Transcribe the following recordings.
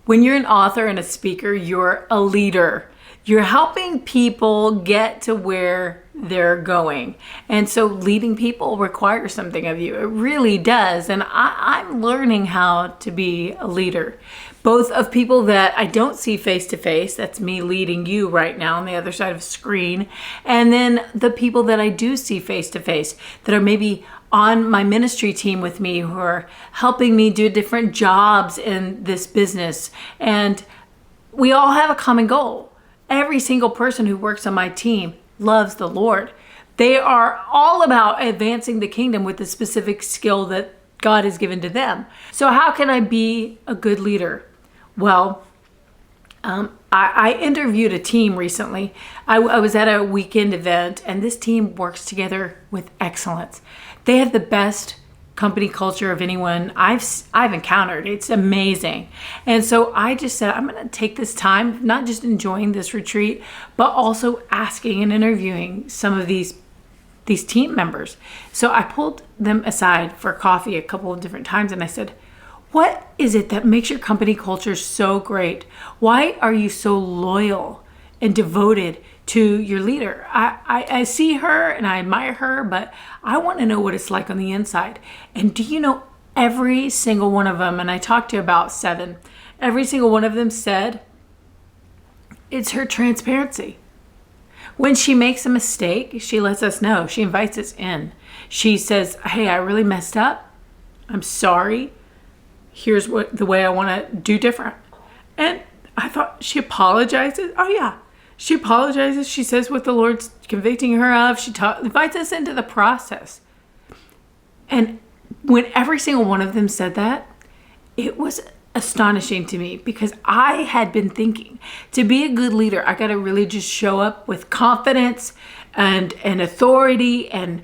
When you're an author and a speaker, you're a leader. You're helping people get to where they're going. And so leading people requires something of you. It really does. And I'm learning how to be a leader, both of people that I don't see face to face. That's me leading you right now on the other side of the screen. And then the people that I do see face to face that are maybe on my ministry team with me, who are helping me do different jobs in this business. And we all have a common goal. Every single person who works on my team loves the Lord. They are all about advancing the kingdom with the specific skill that God has given to them. So how can I be a good leader? Well, I interviewed a team recently. I was at a weekend event, and this team works together with excellence. They have the best company culture of anyone I've encountered. It's amazing. And so I just said, I'm going to take this time, not just enjoying this retreat, but also asking and interviewing some of these team members. So I pulled them aside for coffee a couple of different times, and I said, what is it that makes your company culture so great? Why are you so loyal and devoted to your leader? I see her and I admire her, but I want to know what it's like on the inside. And do you know, every single one of them, and I talked to about 7, every single one of them said it's her transparency. When she makes a mistake, she lets us know. She invites us in. She says, hey, I really messed up. I'm sorry. Here's the way I want to do different. And I thought, she apologizes? Oh yeah. She apologizes. She says what the Lord's convicting her of. She invites us into the process. And when every single one of them said that, it was astonishing to me, because I had been thinking, to be a good leader, I got to really just show up with confidence and authority and,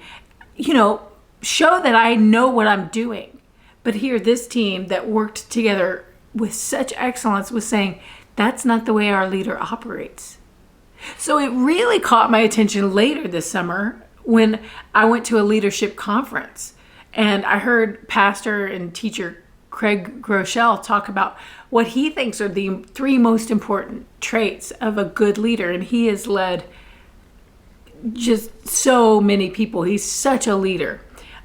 show that I know what I'm doing. But here, this team that worked together with such excellence was saying, that's not the way our leader operates. So it really caught my attention later this summer when I went to a leadership conference, and I heard pastor and teacher Craig Groeschel talk about what he thinks are the 3 most important traits of a good leader. And he has led just so many people. He's such a leader.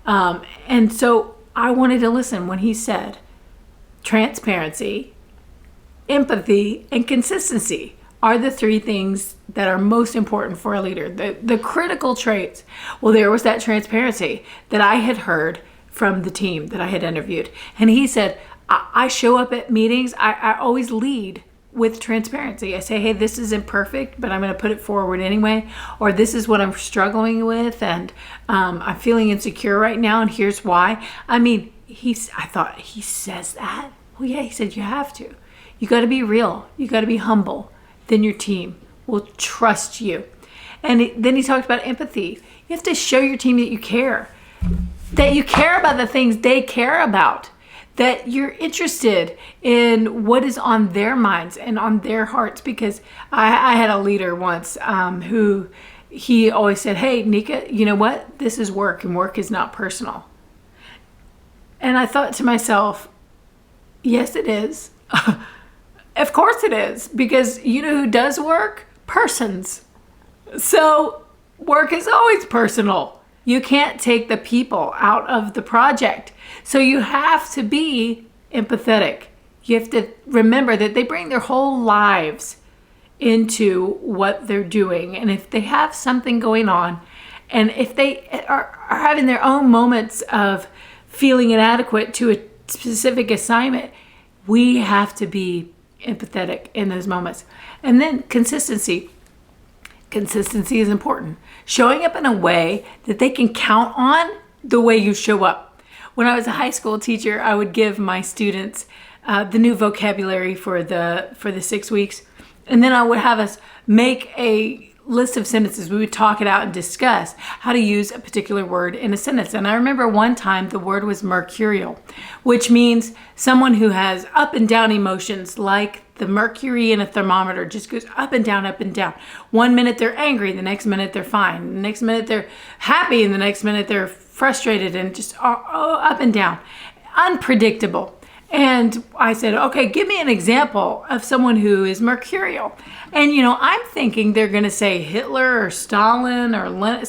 And so I wanted to listen when he said transparency, empathy, and consistency are the 3 things that are most important for a leader. The critical traits. Well, there was that transparency that I had heard from the team that I had interviewed. And he said, I show up at meetings. I always lead with transparency. I say, hey, this isn't perfect, but I'm going to put it forward anyway. Or this is what I'm struggling with, and I'm feeling insecure right now, and here's why. I mean, I thought, he says that? Well, yeah, he said you have to. You got to be real. You got to be humble. Then your team will trust you. And then he talked about empathy. You have to show your team that you care about the things they care about, that you're interested in what is on their minds and on their hearts. Because I had a leader once who he always said, hey, Nika, you know what? This is work, and work is not personal. And I thought to myself, yes, it is. Of course it is, because you know who does work? Persons. So work is always personal. You can't take the people out of the project. So you have to be empathetic. You have to remember that they bring their whole lives into what they're doing. And if they have something going on, and if they are having their own moments of feeling inadequate to a specific assignment, we have to be empathetic in those moments. And then consistency. Consistency is important. Showing up in a way that they can count on the way you show up. When I was a high school teacher, I would give my students the new vocabulary for the 6 weeks. And then I would have us make a list of sentences. We would talk it out and discuss how to use a particular word in a sentence. And I remember one time the word was mercurial, which means someone who has up and down emotions, like the mercury in a thermometer just goes up and down, up and down. 1 minute they're angry, the next minute they're fine. The next minute they're happy, and the next minute they're frustrated, and just up and down. Unpredictable. And I said, okay, give me an example of someone who is mercurial. And, I'm thinking they're going to say Hitler or Stalin or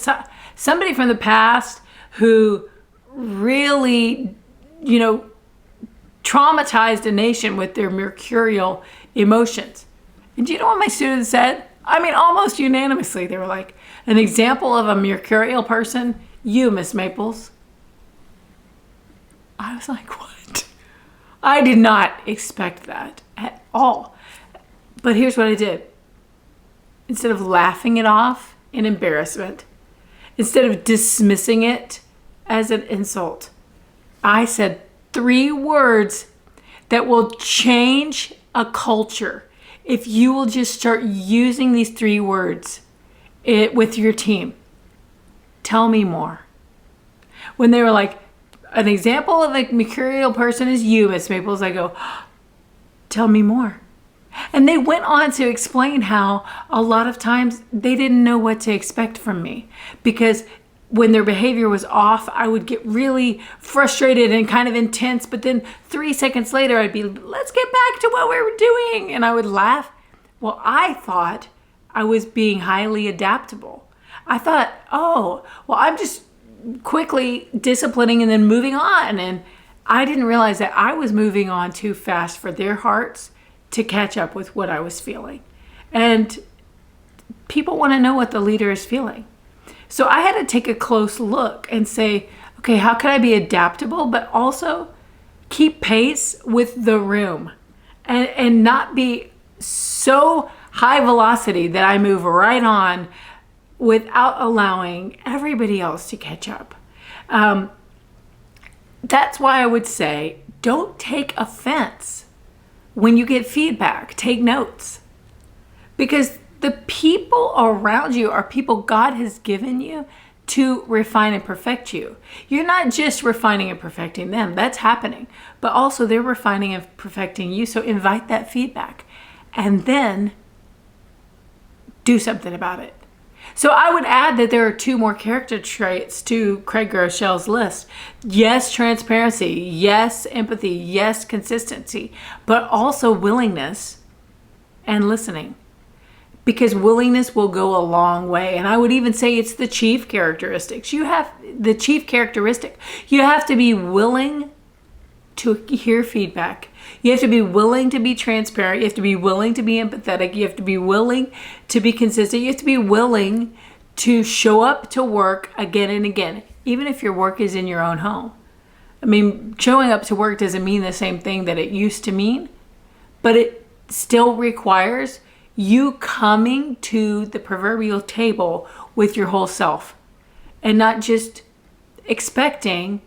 somebody from the past who really, traumatized a nation with their mercurial emotions. And do you know what my students said? I mean, almost unanimously, they were like, an example of a mercurial person, you, Miss Maples. I was like, what? I did not expect that at all. But here's what I did. Instead of laughing it off in embarrassment, instead of dismissing it as an insult, I said 3 words that will change a culture if you will just start using these 3 words with your team. Tell me more. When they were like, an example of a mercurial person is you, Miss Maples, I go, tell me more. And they went on to explain how a lot of times they didn't know what to expect from me, because when their behavior was off, I would get really frustrated and kind of intense. But then 3 seconds later, I'd be, let's get back to what we were doing. And I would laugh. Well, I thought I was being highly adaptable. I thought, oh, well, I'm just quickly disciplining and then moving on. And I didn't realize that I was moving on too fast for their hearts to catch up with what I was feeling. And people want to know what the leader is feeling. So I had to take a close look and say, okay, how can I be adaptable, but also keep pace with the room and not be so high velocity that I move right on without allowing everybody else to catch up. That's why I would say, don't take offense when you get feedback. Take notes. Because the people around you are people God has given you to refine and perfect you. You're not just refining and perfecting them. That's happening. But also they're refining and perfecting you. So invite that feedback. And then do something about it. So I would add that there are 2 more character traits to Craig Groeschel's list. Yes, transparency. Yes, empathy. Yes, consistency. But also willingness and listening. Because willingness will go a long way. And I would even say it's the chief characteristics. You have the chief characteristic. You have to be willing to hear feedback. You have to be willing to be transparent. You have to be willing to be empathetic. You have to be willing to be consistent. You have to be willing to show up to work again and again, even if your work is in your own home. I mean, showing up to work doesn't mean the same thing that it used to mean, but it still requires you coming to the proverbial table with your whole self and not just expecting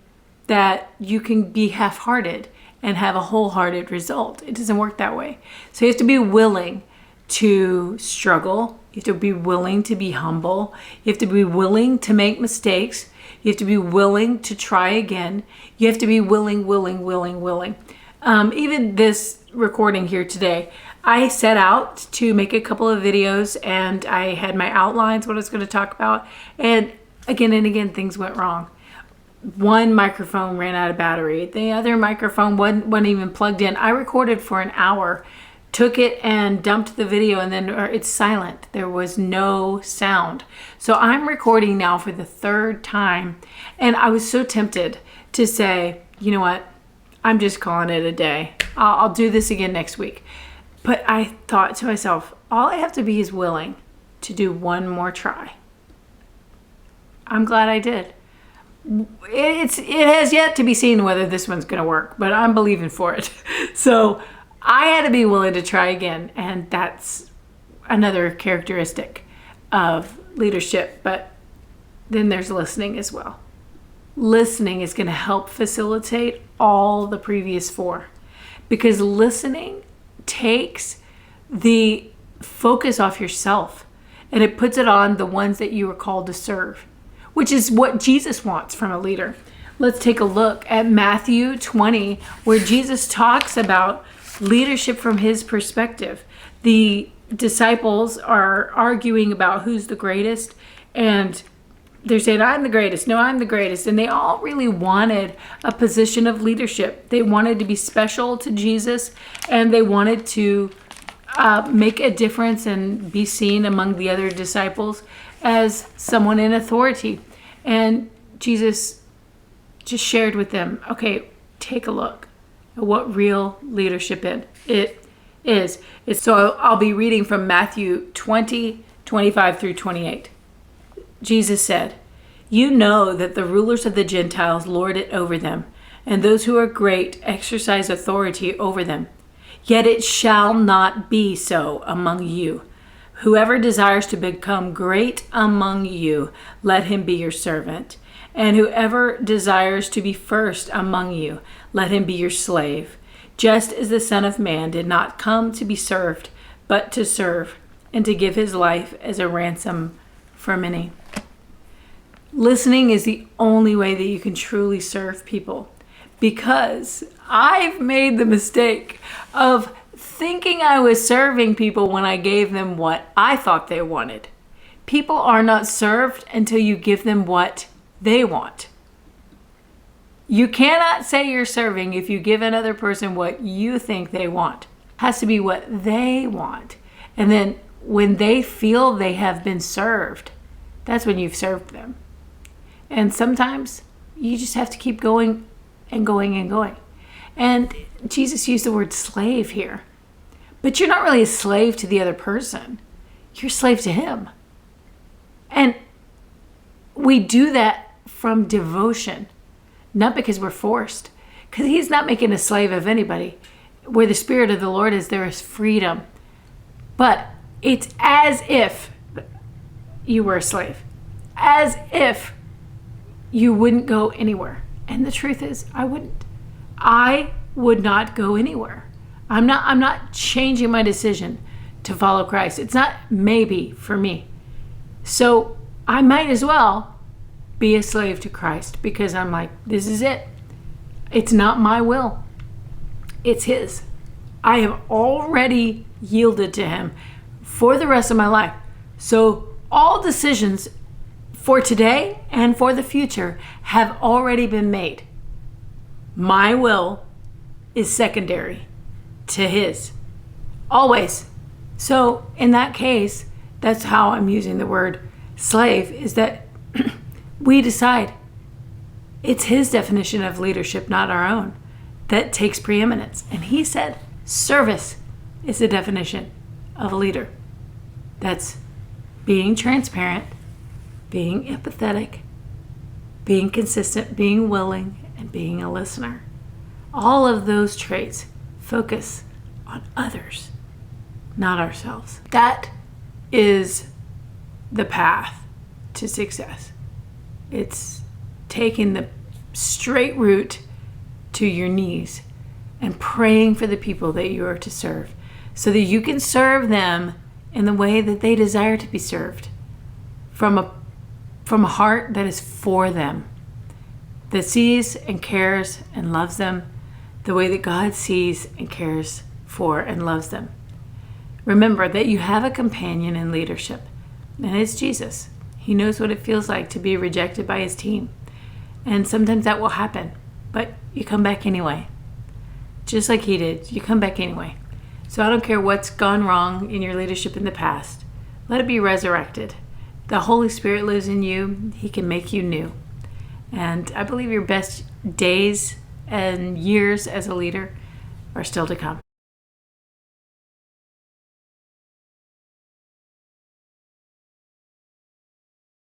that you can be half-hearted and have a wholehearted result. It doesn't work that way. So you have to be willing to struggle. You have to be willing to be humble. You have to be willing to make mistakes. You have to be willing to try again. You have to be willing. Even this recording here today, I set out to make a couple of videos and I had my outlines, what I was going to talk about. And again, things went wrong. One microphone ran out of battery. The other microphone wasn't even plugged in. I recorded for an hour, took it and dumped the video, and then it's silent. There was no sound. So I'm recording now for the 3rd time. And I was so tempted to say, you know what? I'm just calling it a day. I'll do this again next week. But I thought to myself, all I have to be is willing to do one more try. I'm glad I did. It has yet to be seen whether this one's going to work, but I'm believing for it. So I had to be willing to try again, and that's another characteristic of leadership. But then there's listening as well. Listening is going to help facilitate all the previous 4, because listening takes the focus off yourself and it puts it on the ones that you are called to serve, which is what Jesus wants from a leader. Let's take a look at Matthew 20, where Jesus talks about leadership from his perspective. The disciples are arguing about who's the greatest, and they're saying, I'm the greatest. No, I'm the greatest. And they all really wanted a position of leadership. They wanted to be special to Jesus, and they wanted to make a difference and be seen among the other disciples as someone in authority. And Jesus just shared with them, okay, take a look at what real leadership it is. So I'll be reading from Matthew 20:25 through 28. Jesus said, "You know that the rulers of the Gentiles lord it over them, and those who are great exercise authority over them. Yet it shall not be so among you. Whoever desires to become great among you, let him be your servant. And whoever desires to be first among you, let him be your slave. Just as the Son of Man did not come to be served, but to serve, and to give his life as a ransom for many." Listening is the only way that you can truly serve people, because I've made the mistake of thinking I was serving people when I gave them what I thought they wanted. People are not served until you give them what they want. You cannot say you're serving if you give another person what you think they want. It has to be what they want. And then when they feel they have been served, that's when you've served them. And sometimes you just have to keep going and going and going. And Jesus used the word slave here. But you're not really a slave to the other person. You're a slave to him. And we do that from devotion, not because we're forced. Because he's not making a slave of anybody. Where the Spirit of the Lord is, there is freedom. But it's as if you were a slave. As if you wouldn't go anywhere. And the truth is, I wouldn't. I would not go anywhere. I'm not changing my decision to follow Christ. It's not maybe for me. So I might as well be a slave to Christ, because I'm like, this is it. It's not my will. It's his. I have already yielded to him for the rest of my life. So all decisions for today and for the future have already been made. My will is secondary to his. Always. So in that case, that's how I'm using the word slave, is that we decide. It's his definition of leadership, not our own, that takes preeminence. And he said service is the definition of a leader. That's being transparent, being empathetic, being consistent, being willing, and being a listener. All of those traits focus on others, not ourselves. That is the path to success. It's taking the straight route to your knees and praying for the people that you are to serve, so that you can serve them in the way that they desire to be served, from a heart that is for them, that sees and cares and loves them the way that God sees and cares for and loves them. Remember that you have a companion in leadership, and it's Jesus. He knows what it feels like to be rejected by his team. And sometimes that will happen, but you come back anyway. Just like he did, you come back anyway. So I don't care what's gone wrong in your leadership in the past. Let it be resurrected. The Holy Spirit lives in you. He can make you new. And I believe your best days and years as a leader are still to come.